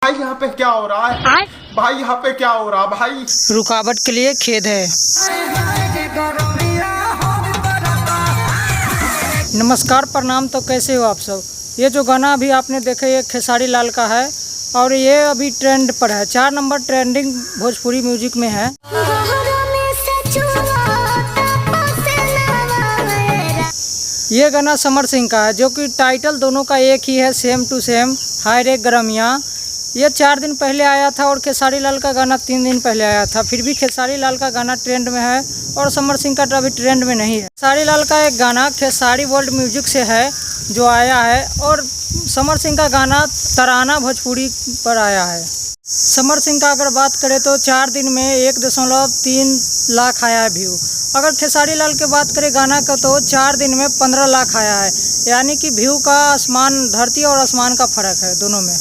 भाई यहाँ पे क्या हो रहा है? भाई यहाँ पे क्या हो रहा है भाई? रुकावट के लिए खेद है। नमस्कार, प्रणाम। तो कैसे हो आप सब? ये जो गाना अभी आपने देखा ये खेसारी लाल का है और ये अभी ट्रेंड पर है। 4 नंबर ट्रेंडिंग भोजपुरी म्यूजिक में है। ये गाना समर सिंह का है, जो कि टाइटल दोनों का एक ही है, सेम टू सेम, हाय रे गरमिया। ये 4 दिन पहले आया था और खेसारी लाल का गाना 3 दिन पहले आया था। फिर भी खेसारी लाल का गाना ट्रेंड में है और समर सिंह का अभी ट्रेंड में नहीं है। खेसारी लाल का एक गाना खेसारी वर्ल्ड म्यूजिक से है जो आया है और समर सिंह का गाना तराना भोजपुरी पर आया है। समर सिंह का अगर बात करें तो 4 दिन में 1.3 लाख आया है व्यू। अगर खेसारी लाल की बात करें गाना का तो 4 दिन में 15 लाख आया है। यानी कि व्यू का आसमान, धरती और आसमान का फ़र्क है दोनों में।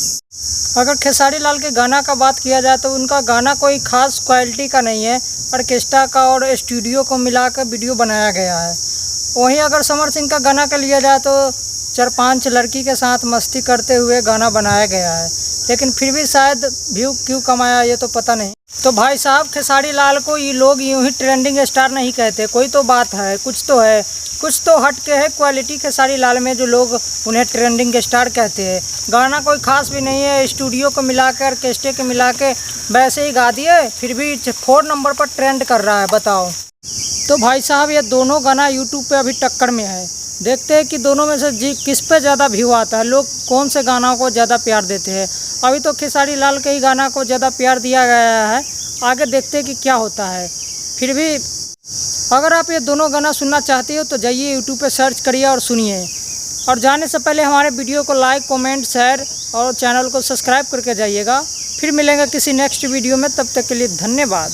अगर खेसारी लाल के गाना का बात किया जाए तो उनका गाना कोई ख़ास क्वालिटी का नहीं है, ऑर्केस्ट्रा का और स्टूडियो को मिलाकर वीडियो बनाया गया है। वहीं अगर समर सिंह का गाना का लिया जाए तो 4-5 लड़की के साथ मस्ती करते हुए गाना बनाया गया है, लेकिन फिर भी शायद व्यू क्यों कमाया ये तो पता नहीं। तो भाई साहब, खेसारी लाल को ये लोग यूं ही ट्रेंडिंग स्टार नहीं कहते। कोई तो बात है, कुछ तो है, कुछ तो हट के है क्वालिटी खेसारी लाल में जो लोग उन्हें ट्रेंडिंग स्टार कहते हैं। गाना कोई ख़ास भी नहीं है, स्टूडियो को मिलाकर ऑर्केस्ट्रे के मिला के वैसे ही गा दिए, फिर भी 4 नंबर पर ट्रेंड कर रहा है, बताओ। तो भाई साहब, ये दोनों गाना यूट्यूब पे अभी टक्कर में है। देखते हैं कि दोनों में से किस पे ज़्यादा व्यू आता है, लोग कौन से गाना को ज़्यादा प्यार देते हैं। अभी तो खेसारी लाल के ही गाना को ज़्यादा प्यार दिया गया है, आगे देखते हैं कि क्या होता है। फिर भी अगर आप ये दोनों गाना सुनना चाहते हो तो जाइए यूट्यूब पे सर्च करिए और सुनिए। और जाने से पहले हमारे वीडियो को लाइक, कमेंट, शेयर और चैनल को सब्सक्राइब करके जाइएगा। फिर मिलेंगे किसी नेक्स्ट वीडियो में, तब तक के लिए धन्यवाद।